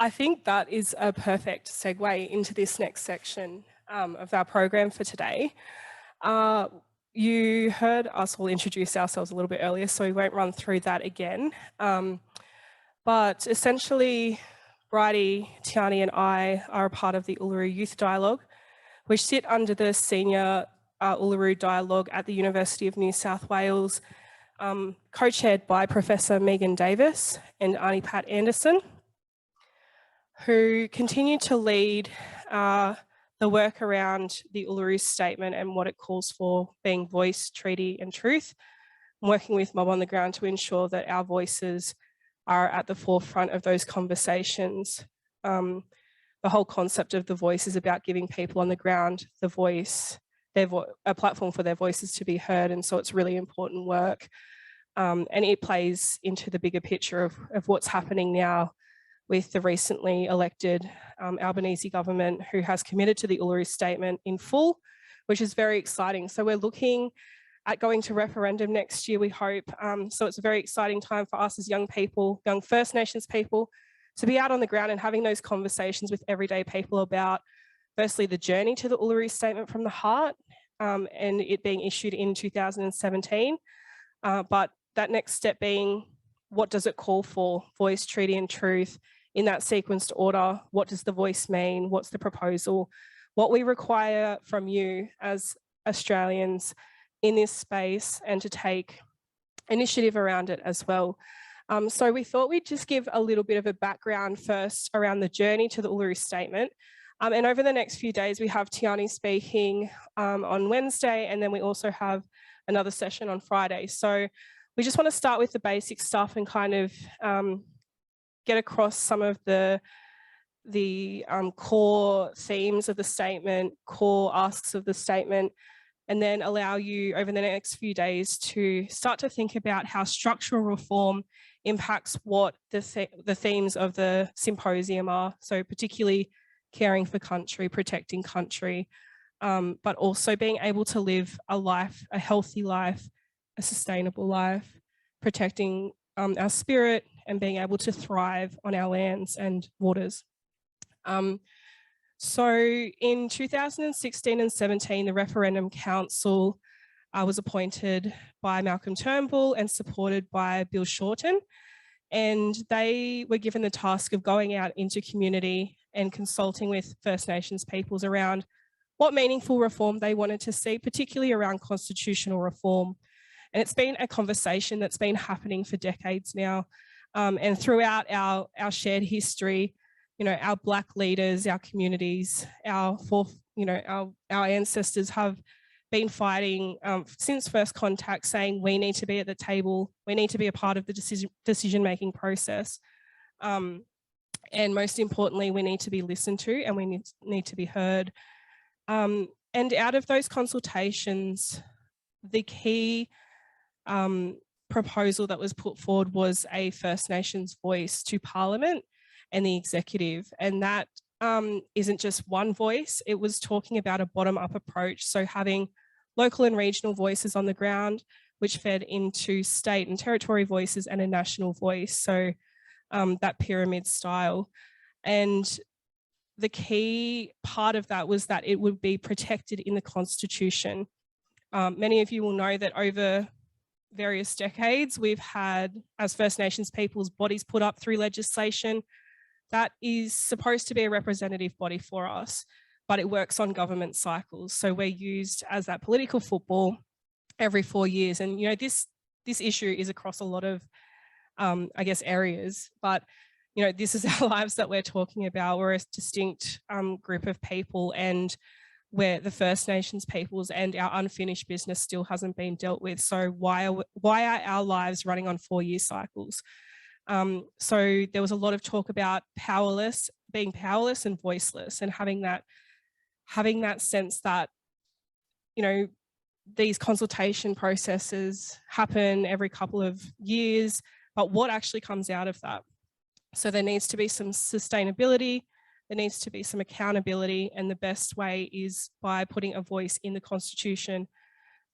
I think that is a perfect segue into this next section of our program for today. You heard us all introduce ourselves a little bit earlier, so we won't run through that again. But essentially, Brydie, Tiahni and I are a part of the Uluru Youth Dialogue, which sit under the senior Uluru Dialogue at the University of New South Wales, co-chaired by Professor Megan Davis and Arnie Pat Anderson, who continue to lead the work around the Uluru Statement and what it calls for being voice, treaty and truth, working with mob on the ground to ensure that our voices are at the forefront of those conversations. The whole concept of the voice is about giving people on the ground the voice, a platform for their voices to be heard, and so it's really important work. And it plays into the bigger picture of what's happening now with the recently elected Albanese government, who has committed to the Uluru Statement in full, which is very exciting. So we're looking at going to referendum next year, we hope. So it's a very exciting time for us as young people, young First Nations people, to be out on the ground and having those conversations with everyday people about, firstly, the journey to the Uluru Statement from the heart, and it being issued in 2017. But that next step being, what does it call for? Voice, treaty and truth. In that sequenced order, what does the voice mean? What's the proposal? What we require from you as Australians in this space, and to take initiative around it as well. So we thought we'd just give a little bit of a background first around the journey to the Uluru Statement. And over the next few days, we have Tiahni speaking on Wednesday, and then we also have another session on Friday. So we just want to start with the basic stuff and kind of get across some of the core themes of the statement, core asks of the statement, and then allow you over the next few days to start to think about how structural reform impacts what the themes of the symposium are. So particularly caring for country, protecting country, but also being able to live a life, a healthy life, a sustainable life, protecting our spirit and being able to thrive on our lands and waters. So in 2016 and 17, the Referendum Council was appointed by Malcolm Turnbull and supported by Bill Shorten. And they were given the task of going out into community and consulting with First Nations peoples around what meaningful reform they wanted to see, particularly around constitutional reform. And it's been a conversation that's been happening for decades now. And throughout our shared history, you know, our Black leaders, our communities, our ancestors have been fighting since first contact, saying we need to be at the table, we need to be a part of the decision-making process. And most importantly, we need to be listened to and we need to be heard. And out of those consultations, the key proposal that was put forward was a First Nations voice to Parliament and the executive. And that isn't just one voice, it was talking about a bottom-up approach. So having local and regional voices on the ground, which fed into state and territory voices and a national voice. So that pyramid style. And the key part of that was that it would be protected in the Constitution. Many of you will know that over various decades, we've had, as First Nations peoples, bodies put up through legislation that is supposed to be a representative body for us, but it works on government cycles. So we're used as that political football every 4 years. And, you know, this issue is across a lot of, I guess, areas, but, you know, this is our lives that we're talking about. We're a distinct group of people, and where the First Nations peoples and our unfinished business still hasn't been dealt with. So why are our lives running on 4-year cycles? So there was a lot of talk about being powerless and voiceless, and having that sense that, you know, these consultation processes happen every couple of years, but what actually comes out of that? So there needs to be some sustainability, there needs to be some accountability, and the best way is by putting a voice in the Constitution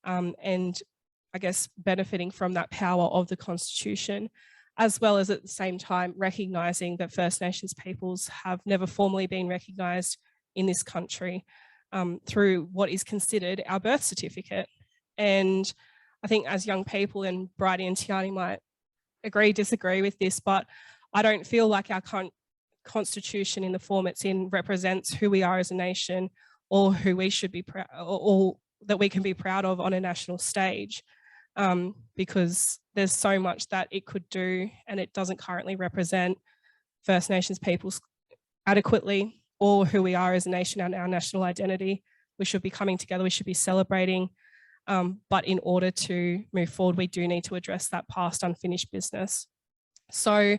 and I guess benefiting from that power of the Constitution. as well as at the same time recognising that First Nations peoples have never formally been recognised in this country through what is considered our birth certificate. And I think as young people, and Brydie and Tiahni might agree, disagree with this, but I don't feel like our constitution in the form it's in represents who we are as a nation, or who we should be proud, or that we can be proud of on a national stage, because there's so much that it could do, and it doesn't currently represent First Nations peoples adequately, or who we are as a nation and our national identity. We should be coming together, we should be celebrating, but in order to move forward, we do need to address that past unfinished business. So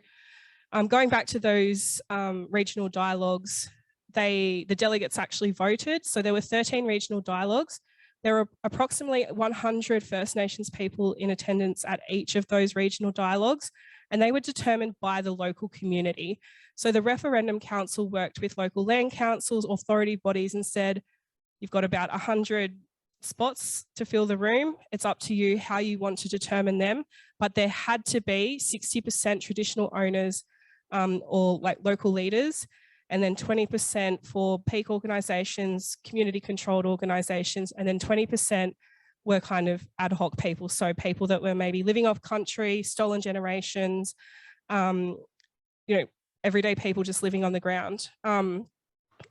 going back to those regional dialogues, the delegates actually voted. So there were 13 regional dialogues. There were approximately 100 First Nations people in attendance at each of those regional dialogues, and they were determined by the local community. So the referendum council worked with local land councils, authority bodies, and said, you've got about 100 spots to fill the room. It's up to you how you want to determine them, but there had to be 60% traditional owners or like local leaders, and then 20% for peak organisations, community controlled organisations, and then 20% were kind of ad hoc people. So people that were maybe living off country, stolen generations, everyday people just living on the ground. And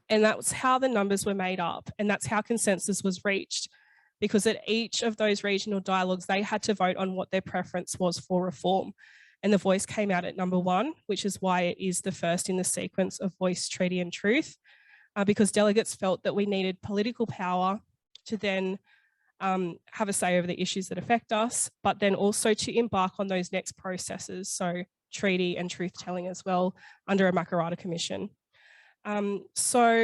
that was how the numbers were made up, and that's how consensus was reached, because at each of those regional dialogues, they had to vote on what their preference was for reform. And the voice came out at number 1, which is why it is the first in the sequence of voice, treaty and truth, because delegates felt that we needed political power to then have a say over the issues that affect us, but then also to embark on those next processes, so treaty and truth telling as well, under a Makarrata Commission. So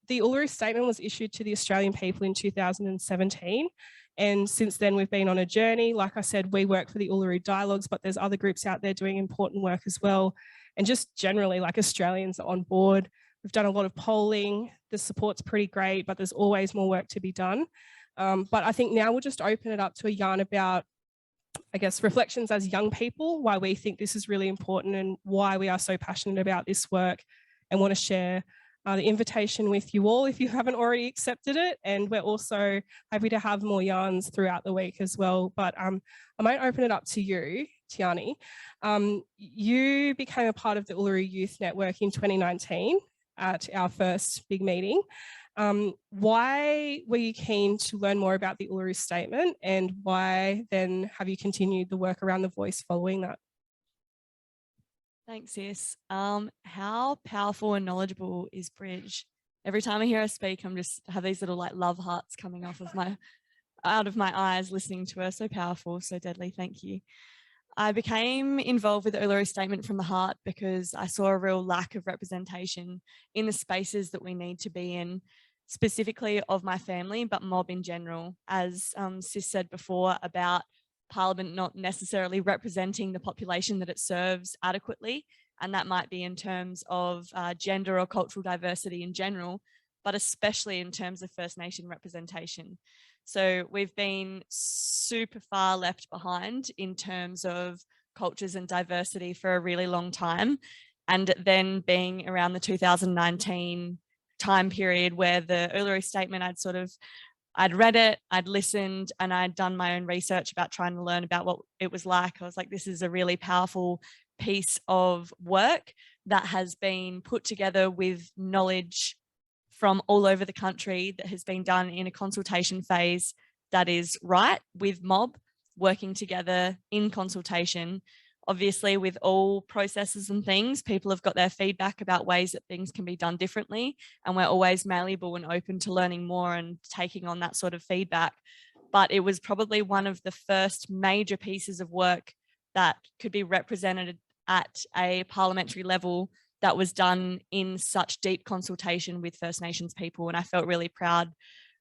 the Uluru Statement was issued to the Australian people in 2017. And since then, we've been on a journey. Like I said, we work for the Uluru Dialogues, but there's other groups out there doing important work as well. And just generally, like, Australians are on board. We've done a lot of polling. The support's pretty great, but there's always more work to be done. But I think now we'll just open it up to a yarn about, I guess, reflections as young people, why we think this is really important and why we are so passionate about this work, and want to share the invitation with you all if you haven't already accepted it. And we're also happy to have more yarns throughout the week as well. But I might open it up to you, Tiahni. You became a part of the Uluru Youth Network in 2019 at our first big meeting. Why were you keen to learn more about the Uluru Statement, and why then have you continued the work around the voice following that? Thanks, sis. How powerful and knowledgeable is Bridge? Every time I hear her speak, I'm just have these little like love hearts coming off of out of my eyes listening to her. So powerful, so deadly. Thank you. I became involved with the Uluru Statement from the heart because I saw a real lack of representation in the spaces that we need to be in, specifically of my family, but mob in general. As Sis said before about Parliament not necessarily representing the population that it serves adequately, and that might be in terms of gender or cultural diversity in general, but especially in terms of First Nation representation. So we've been super far left behind in terms of cultures and diversity for a really long time. And then being around the 2019 time period where the Uluru Statement, I'd read it, I'd listened, and I'd done my own research about trying to learn about what it was like. I was like, this is a really powerful piece of work that has been put together with knowledge from all over the country that has been done in a consultation phase that is right, with mob working together in consultation. Obviously, with all processes and things, people have got their feedback about ways that things can be done differently, and we're always malleable and open to learning more and taking on that sort of feedback. But it was probably one of the first major pieces of work that could be represented at a parliamentary level that was done in such deep consultation with First Nations people. And I felt really proud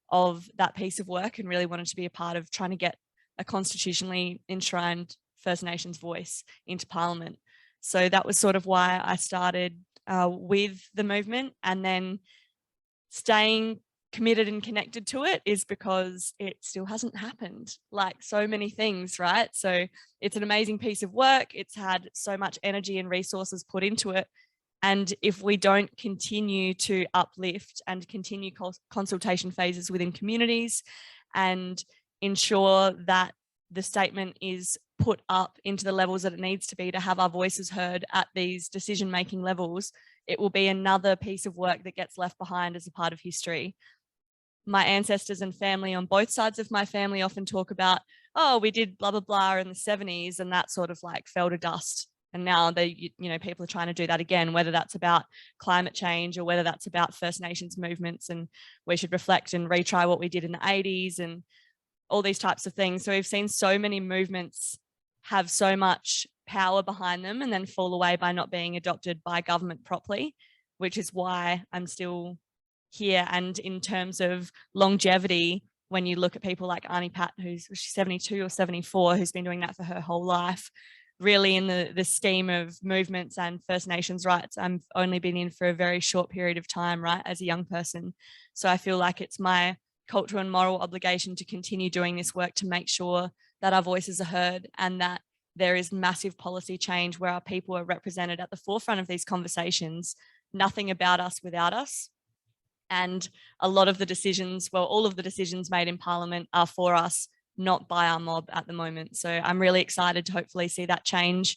of that piece of work and really wanted to be a part of trying to get a constitutionally enshrined First Nations voice into Parliament. So that was sort of why I started with the movement, and then staying committed and connected to it is because it still hasn't happened, like so many things, right? So it's an amazing piece of work. It's had so much energy and resources put into it. And if we don't continue to uplift and continue consultation phases within communities and ensure that the statement is put up into the levels that it needs to be to have our voices heard at these decision-making levels, it will be another piece of work that gets left behind as a part of history. My ancestors and family on both sides of my family often talk about, oh, we did blah, blah, blah in the 70s, and that sort of like fell to dust. And now people are trying to do that again, whether that's about climate change or whether that's about First Nations movements, and we should reflect and retry what we did in the 80s and all these types of things. So we've seen so many movements have so much power behind them and then fall away by not being adopted by government properly, which is why I'm still here. And in terms of longevity, when you look at people like Auntie Pat, who's 72 or 74, who's been doing that for her whole life, really in the scheme of movements and First Nations rights, I've only been in for a very short period of time, right, as a young person. So I feel like it's my cultural and moral obligation to continue doing this work to make sure that our voices are heard and that there is massive policy change where our people are represented at the forefront of these conversations. Nothing about us without us. And a lot of the decisions, well, all of the decisions made in Parliament are for us, not by our mob at the moment. So I'm really excited to hopefully see that change,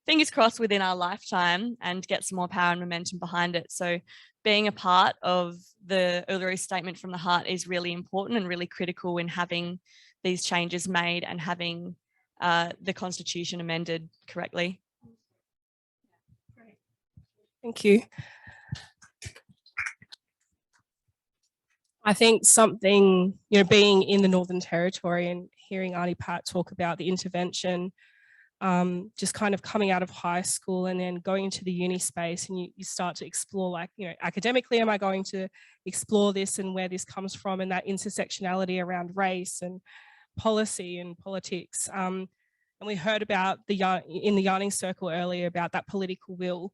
fingers crossed, within our lifetime and get some more power and momentum behind it. So being a part of the Uluru Statement from the Heart is really important and really critical in having these changes made and having the Constitution amended correctly. Great. Thank you. I think something, being in the Northern Territory and hearing Auntie Pat talk about the intervention, just kind of coming out of high school and then going into the uni space, and you start to explore, like, academically, am I going to explore this and where this comes from, and that intersectionality around race and policy and politics. And we heard about in the yarning circle earlier about that political will,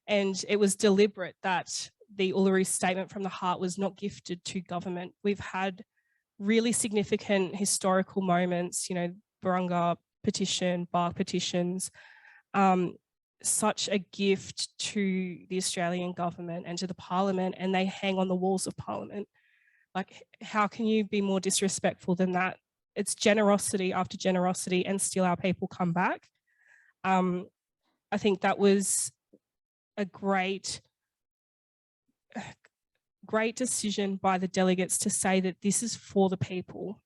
and it was deliberate that the Uluru Statement from the Heart was not gifted to government. We've had really significant historical moments, Barunga petition, Bark petitions, such a gift to the Australian government and to the Parliament, and they hang on the walls of Parliament. Like, how can you be more disrespectful than that? It's generosity after generosity, and still our people come back. I think that was a great decision by the delegates to say that this is for the people.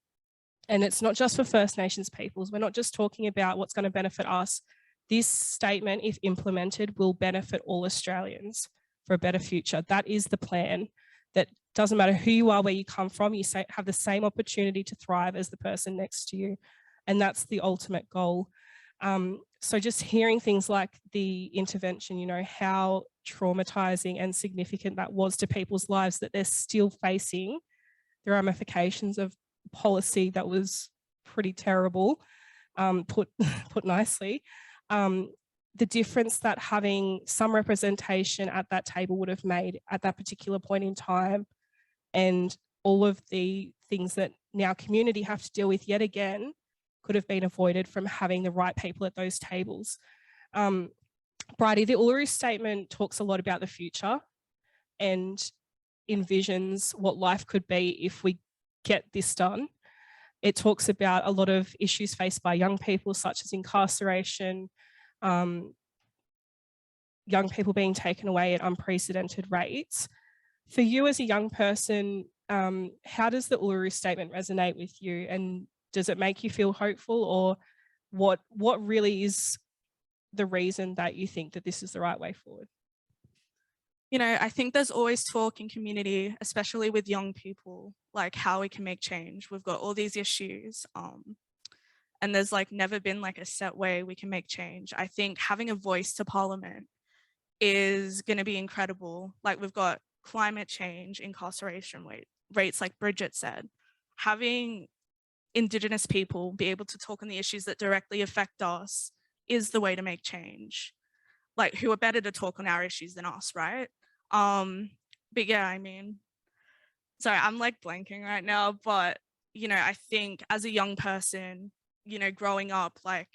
And it's not just for First Nations peoples. We're not just talking about what's going to benefit us. This statement, if implemented, will benefit all Australians for a better future. That is the plan. That doesn't matter who you are, where you come from, you have the same opportunity to thrive as the person next to you. And that's the ultimate goal. So just hearing things like the intervention, how traumatizing and significant that was to people's lives, that they're still facing the ramifications of policy that was pretty terrible, put nicely. The difference that having some representation at that table would have made at that particular point in time, and all of the things that now community have to deal with yet again could have been avoided from having the right people at those tables. Brydie, the Uluru Statement talks a lot about the future and envisions what life could be if we get this done. It talks about a lot of issues faced by young people, such as incarceration, young people being taken away at unprecedented rates. For you as a young person, how does the Uluru Statement resonate with you, and does it make you feel hopeful, or what really is the reason that you think that this is the right way forward? I think there's always talk in community, especially with young people, like how we can make change. We've got all these issues, and there's never been a set way we can make change. I think having a voice to Parliament is going to be incredible. We've got climate change, incarceration rates, like Bridget said. Having Indigenous people be able to talk on the issues that directly affect us is the way to make change. Who are better to talk on our issues than us, right? But yeah, sorry, I'm like blanking right now, but, you know, I think as a young person, you know, growing up, like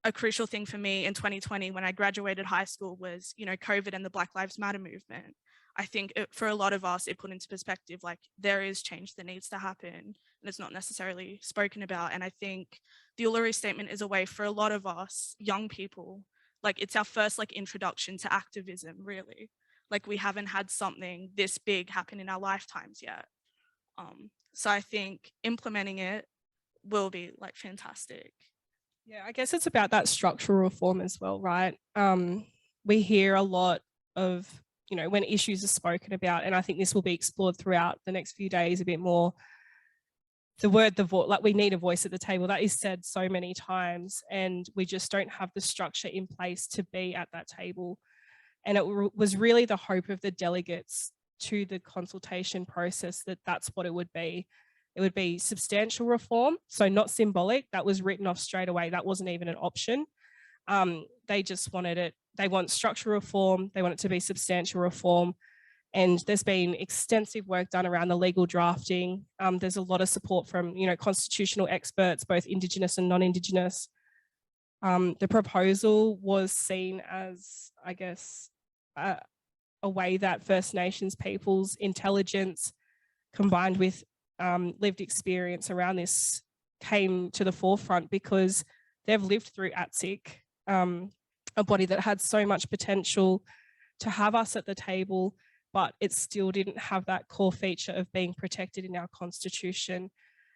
a crucial thing for me in 2020 when I graduated high school was, you know, COVID and the Black Lives Matter movement. I think for a lot of us, it put into perspective, like there is change that needs to happen and it's not necessarily spoken about. And I think the Uluru Statement is a way for a lot of us young people, like it's our first like introduction to activism, really. Like we haven't had something this big happen in our lifetimes yet. So I think implementing it will be like fantastic. Yeah, I guess it's about that structural reform as well, right? We hear a lot of, you know, when issues are spoken about, and I think this will be explored throughout the next few days a bit more, the word, like we need a voice at the table. That is said so many times, and we just don't have the structure in place to be at that table. And it was really the hope of the delegates to the consultation process that that's what it would be. It would be substantial reform, so not symbolic. That was written off straight away. That wasn't even an option. They just wanted it. They want structural reform. They want it to be substantial reform. And there's been extensive work done around the legal drafting. There's a lot of support from, you know, constitutional experts, both Indigenous and non-Indigenous. The proposal was seen as, I guess, a way that First Nations people's intelligence combined with lived experience around this came to the forefront, because they've lived through ATSIC, a body that had so much potential to have us at the table, but it still didn't have that core feature of being protected in our constitution.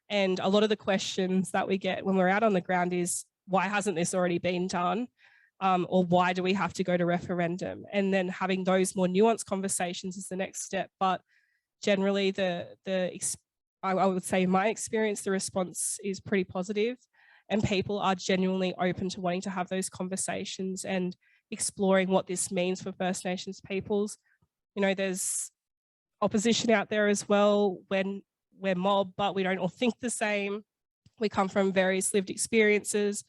And a lot of the questions that we get when we're out on the ground is, why hasn't this already been done? Or why do we have to go to referendum? And then having those more nuanced conversations is the next step. But generally, I would say in my experience, the response is pretty positive, and people are genuinely open to wanting to have those conversations and exploring what this means for First Nations peoples. You know, there's opposition out there as well when we're mob, but we don't all think the same. We come from various lived experiences,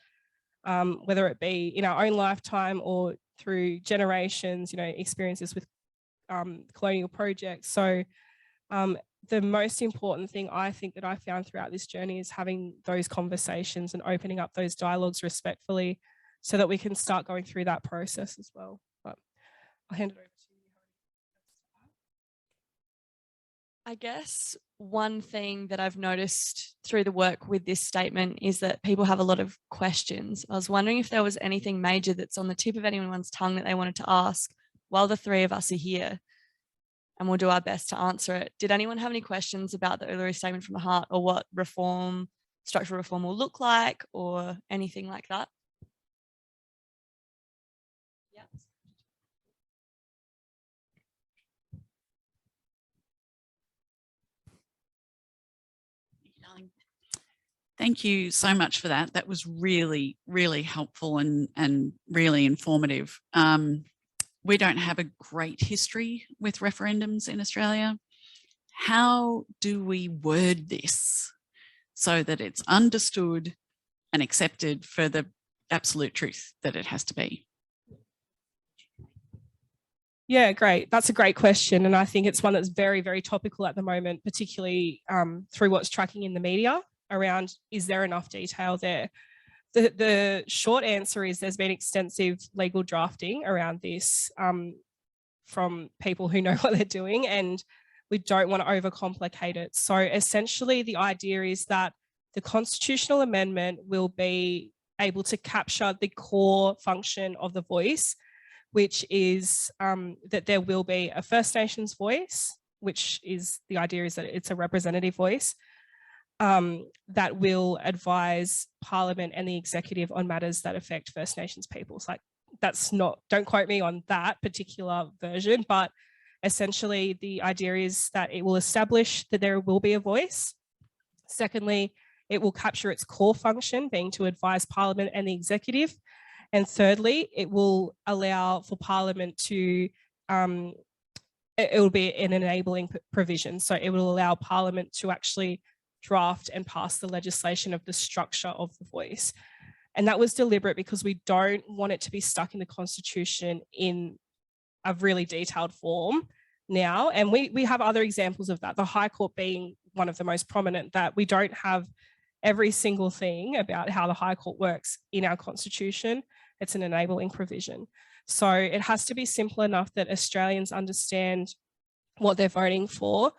whether it be in our own lifetime or through generations, you know, experiences with colonial projects. So the most important thing I think that I found throughout this journey is having those conversations and opening up those dialogues respectfully so that we can start going through that process as well. But I'll hand it over to you. I guess one thing that I've noticed through the work with this statement is that people have a lot of questions. I was wondering if there was anything major that's on the tip of anyone's tongue that they wanted to ask while the three of us are here, and we'll do our best to answer it. Did anyone have any questions about the Uluru Statement from the Heart, or what reform, structural reform will look like, or anything like that? Yeah. Thank you so much for that. That was really, really helpful and really informative. We don't have a great history with referendums in Australia. How do we word this so that it's understood and accepted for the absolute truth that it has to be? Yeah, great. That's a great question. And I think it's one that's very, very topical at the moment, particularly through what's tracking in the media around, is there enough detail there? The short answer is there's been extensive legal drafting around this from people who know what they're doing, and we don't want to overcomplicate it. So essentially the idea is that the constitutional amendment will be able to capture the core function of the voice, which is that there will be a First Nations voice, which is the idea is that it's a representative voice that will advise Parliament and the executive on matters that affect First Nations peoples. Like, that's not, don't quote me on that particular version, but essentially the idea is that it will establish that there will be a voice. Secondly, it will capture its core function, being to advise Parliament and the executive. And thirdly, it will allow for Parliament to, it will be an enabling provision. So it will allow Parliament to actually draft and pass the legislation of the structure of the voice. And that was deliberate because we don't want it to be stuck in the Constitution in a really detailed form. now. And we have other examples of that, the High Court being one of the most prominent, that we don't have every single thing about how the High Court works in our constitution. It's an enabling provision. So it has to be simple enough that Australians understand what they're voting for,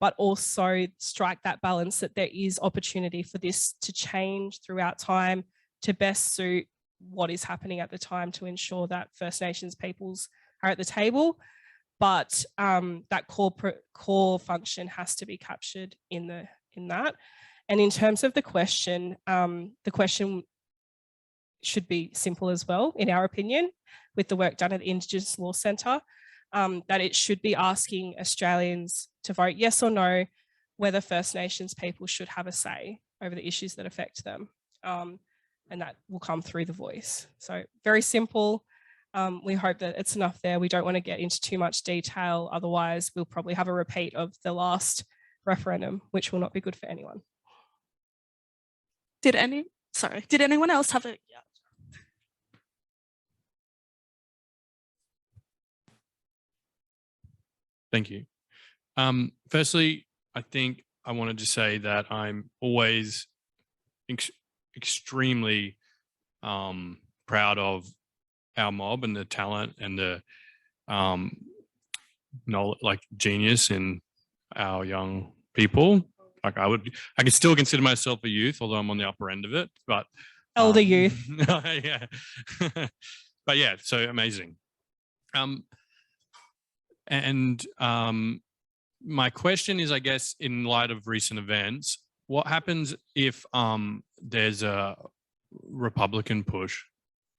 but also strike that balance that there is opportunity for this to change throughout time to best suit what is happening at the time, to ensure that First Nations peoples are at the table. But that core function has to be captured in that. And in terms of the question should be simple as well, in our opinion, with the work done at the Indigenous Law Centre, that it should be asking Australians to vote yes or no, whether First Nations people should have a say over the issues that affect them. And that will come through the voice. So very simple. We hope that it's enough there. We don't want to get into too much detail. Otherwise, we'll probably have a repeat of the last referendum, which will not be good for anyone. Did anyone else have a, yeah. Thank you. Firstly, I think I wanted to say that I'm always extremely proud of our mob and the talent and the like genius in our young people. Like I can still consider myself a youth, although I'm on the upper end of it, but Elder youth. yeah. But yeah, so amazing. My question is, I guess, in light of recent events, what happens if there's a Republican push?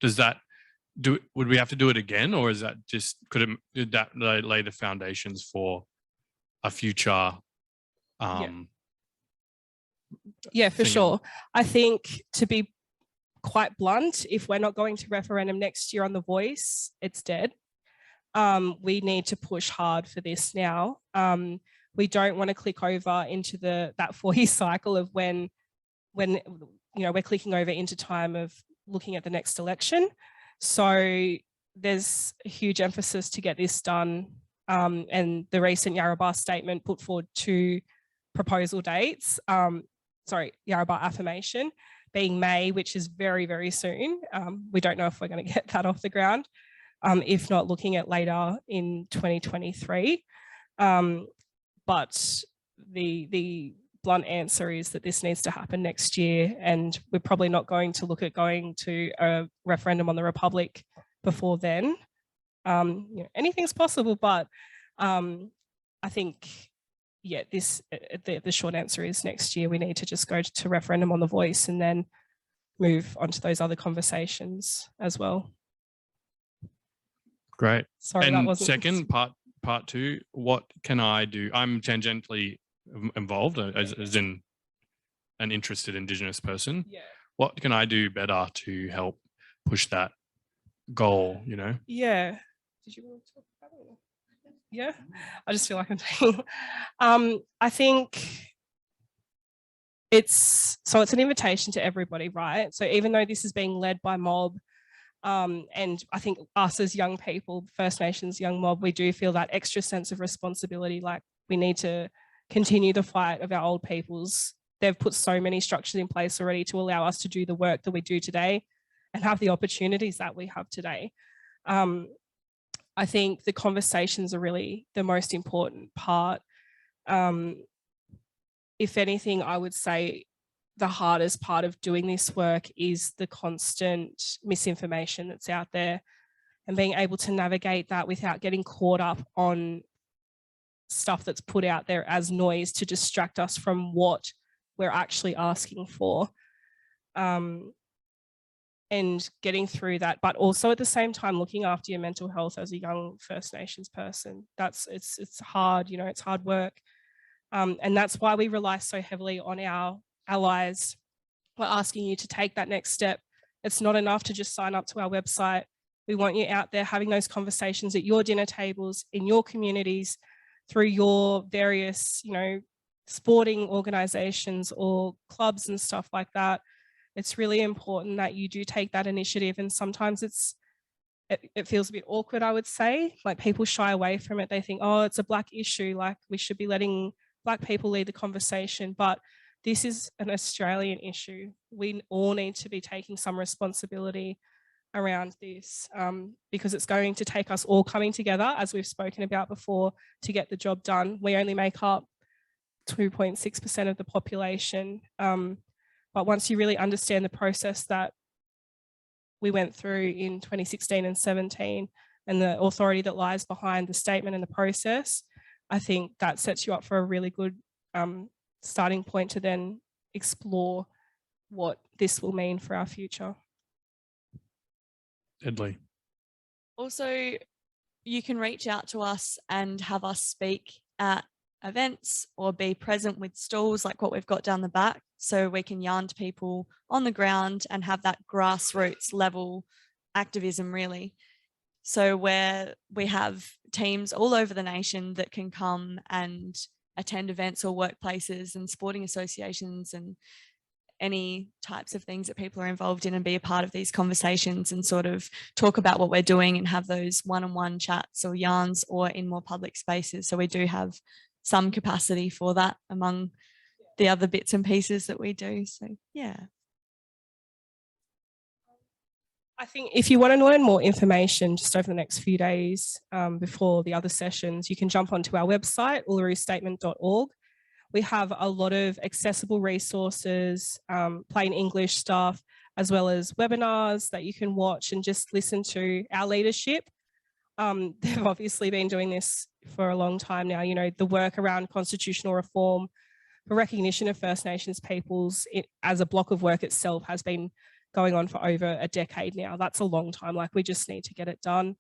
Would we have to do it again, or is that just, did that lay the foundations for a future? Yeah, for sure. I think, to be quite blunt, if we're not going to referendum next year on the voice, it's dead. We need to push hard for this now. We don't want to click over into that 4-year cycle of when we're clicking over into time of looking at the next election. So there's a huge emphasis to get this done. And the recent Yarrabah statement put forward 2 proposal dates. Yarrabah affirmation being May, which is very, very soon. We don't know if we're going to get that off the ground. If not, looking at later in 2023. But the blunt answer is that this needs to happen next year, and we're probably not going to look at going to a referendum on the Republic before then. Anything's possible, but I think, yeah, the short answer is next year we need to just go to referendum on the voice and then move on to those other conversations as well. Great. Sorry, and that wasn't... Second, part 2, what can I do? I'm tangentially involved as in an interested Indigenous person. Yeah. What can I do better to help push that goal, Yeah. Did you want to talk about it? Yeah, I just feel like I'm saying, I think it's an invitation to everybody, right? So even though this is being led by mob, and I think us as young people, First Nations young mob, we do feel that extra sense of responsibility, like we need to continue the fight of our old peoples. They've put so many structures in place already to allow us to do the work that we do today and have the opportunities that we have today. I think the conversations are really the most important part. If anything, I would say the hardest part of doing this work is the constant misinformation that's out there, and being able to navigate that without getting caught up on stuff that's put out there as noise to distract us from what we're actually asking for. And getting through that, but also at the same time looking after your mental health as a young First Nations person. It's hard, it's hard work. And that's why we rely so heavily on our allies. We're asking you to take that next step. It's not enough to just sign up to our website. We want you out there having those conversations at your dinner tables, in your communities, through your various, sporting organizations or clubs and stuff like that. It's really important that you do take that initiative, and sometimes it's it feels a bit awkward, I would say. Like people shy away from it. They think, oh, it's a Black issue. Like we should be letting Black people lead the conversation. But this is an Australian issue. We all need to be taking some responsibility around this, because it's going to take us all coming together, as we've spoken about before, to get the job done. We only make up 2.6% of the population. But once you really understand the process that we went through in 2016 and 17 and the authority that lies behind the statement and the process, I think that sets you up for a really good starting point to then explore what this will mean for our future. Deadly. Also, you can reach out to us and have us speak at events or be present with stalls like what we've got down the back, so we can yarn to people on the ground and have that grassroots level activism, really. So where we have teams all over the nation that can come and attend events or workplaces and sporting associations and any types of things that people are involved in, and be a part of these conversations and sort of talk about what we're doing and have those one-on-one chats or yarns, or in more public spaces. So we do have some capacity for that among the other bits and pieces that we do. So yeah. I think if you want to learn more information just over the next few days before the other sessions, you can jump onto our website, ulurustatement.org. We have a lot of accessible resources, plain English stuff, as well as webinars that you can watch and just listen to our leadership. They've obviously been doing this for a long time now. You know, the work around constitutional reform, the recognition of First Nations peoples as a block of work itself has been going on for over a decade now. That's a long time. Like, we just need to get it done.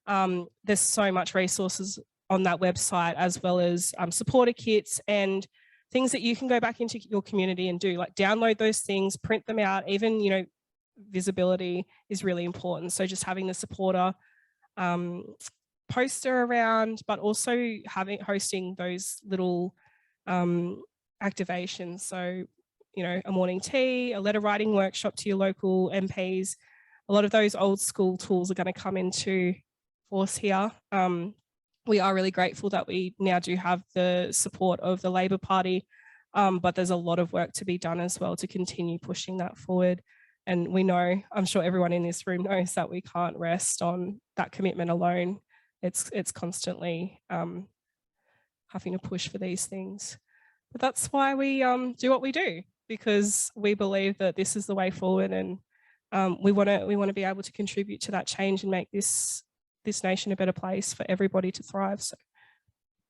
There's so much resources on that website, as well as supporter kits and things that you can go back into your community and do, like download those things, print them out. Even, you know, visibility is really important. So just having the supporter poster around, but also hosting those little activations. So, you know, a morning tea, a letter writing workshop to your local MPs. A lot of those old school tools are going to come into force here. We are really grateful that we now do have the support of the Labor Party, but there's a lot of work to be done as well to continue pushing that forward. And we know, I'm sure everyone in this room knows, that we can't rest on that commitment alone. It's constantly having to push for these things. But that's why we do what we do, because we believe that this is the way forward, and we want to be able to contribute to that change and make this nation a better place for everybody to thrive. So